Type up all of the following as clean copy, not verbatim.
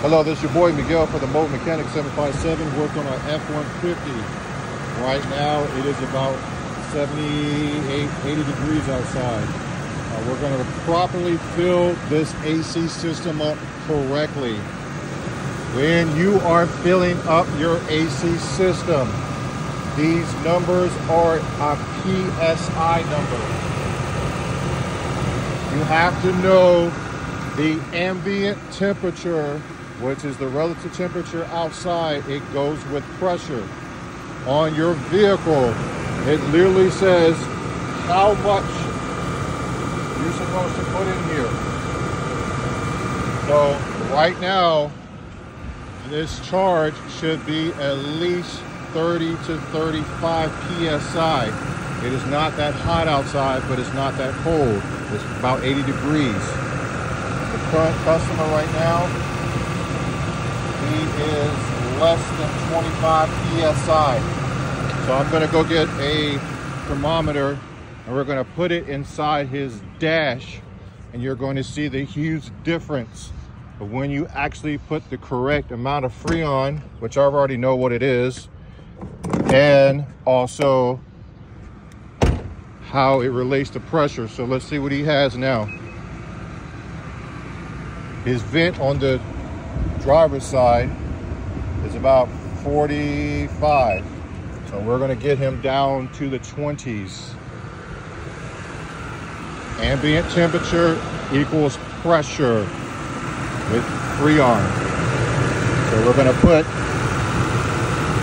Hello, this is your boy Miguel for the Mobile Mechanic 757. Worked on our F-150. Right now it is about 78, 80 degrees outside. We're going to properly fill this AC system up correctly. When you are filling up your AC system, these numbers are a PSI number. You have to know the ambient temperature, which is the relative temperature outside. It goes with pressure. On your vehicle, it literally says how much you're supposed to put in here. So right now, this charge should be at least 30 to 35 PSI. It is not that hot outside, but it's not that cold. It's about 80 degrees. The current customer right now, he is less than 25 PSI. So I'm gonna go get a thermometer and we're gonna put it inside his dash, and you're going to see the huge difference of when you actually put the correct amount of Freon, which I already know what it is, and also how it relates to pressure. So let's see what he has now. His vent on the driver's side is about 45. So we're gonna get him down to the 20s. Ambient temperature equals pressure with Freon. So we're gonna put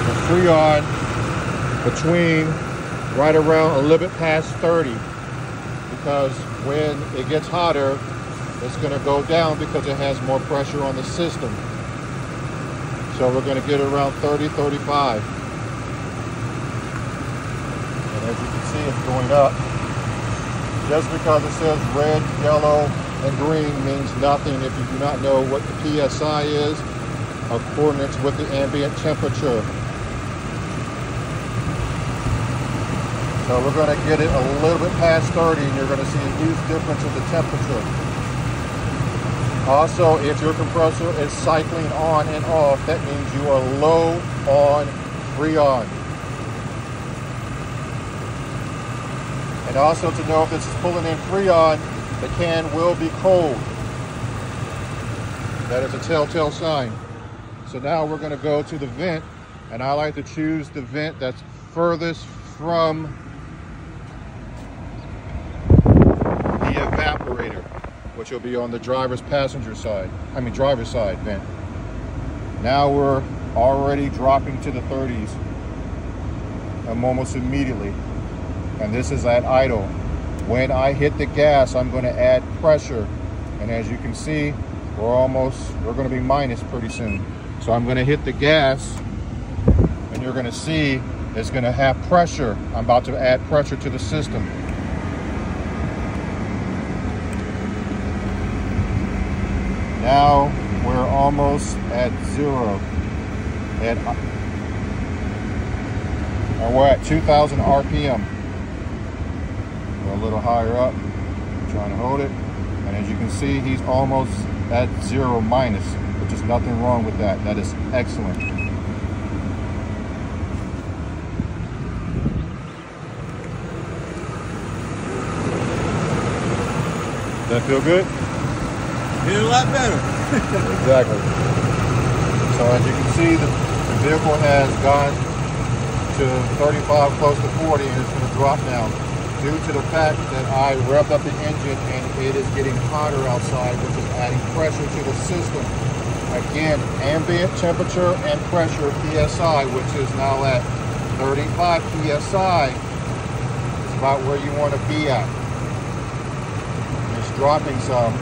the Freon between right around a little bit past 30, because when it gets hotter, it's gonna go down because it has more pressure on the system. So we're gonna get around 30, 35. And as you can see, it's going up. Just because it says red, yellow, and green means nothing if you do not know what the PSI is, accordance with the ambient temperature. So we're going to get it a little bit past 30, and you're going to see a huge difference in the temperature. Also, if your compressor is cycling on and off, that means you are low on Freon. And also to know if this is pulling in Freon, the can will be cold. That is a telltale sign. So now we're going to go to the vent, and I like to choose the vent that's furthest from the evaporator, which will be on the driver's driver's side vent. Now we're already dropping to the 30s almost immediately. And this is at idle. When I hit the gas, I'm going to add pressure. And as you can see, we're going to be minus pretty soon. So I'm going to hit the gas, and you're going to see it's going to have pressure. I'm about to add pressure to the system. Now we're almost at zero. And we're at 2,000 RPM. We're a little higher up. I'm trying to hold it. And as you can see, he's almost at zero minus, which is nothing wrong with that. That is excellent. Does that feel good? Feel a lot better. Exactly. So as you can see, the vehicle has gone to 35, close to 40, and it's going to drop now due to the fact that I revved up the engine and it is getting hotter outside, which is adding pressure to the system. Again, ambient temperature and pressure, PSI, which is now at 35 PSI, is about where you want to be at. It's dropping some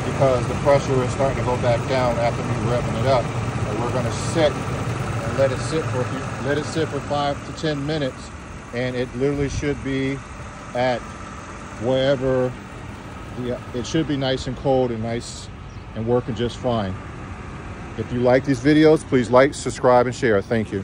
because the pressure is starting to go back down after me revving it up. And we're going to sit and let it sit for 5 to 10 minutes, and it literally should be at wherever it should be nice and cold and nice and working just fine. If you like these videos, please like, subscribe, and share. Thank you.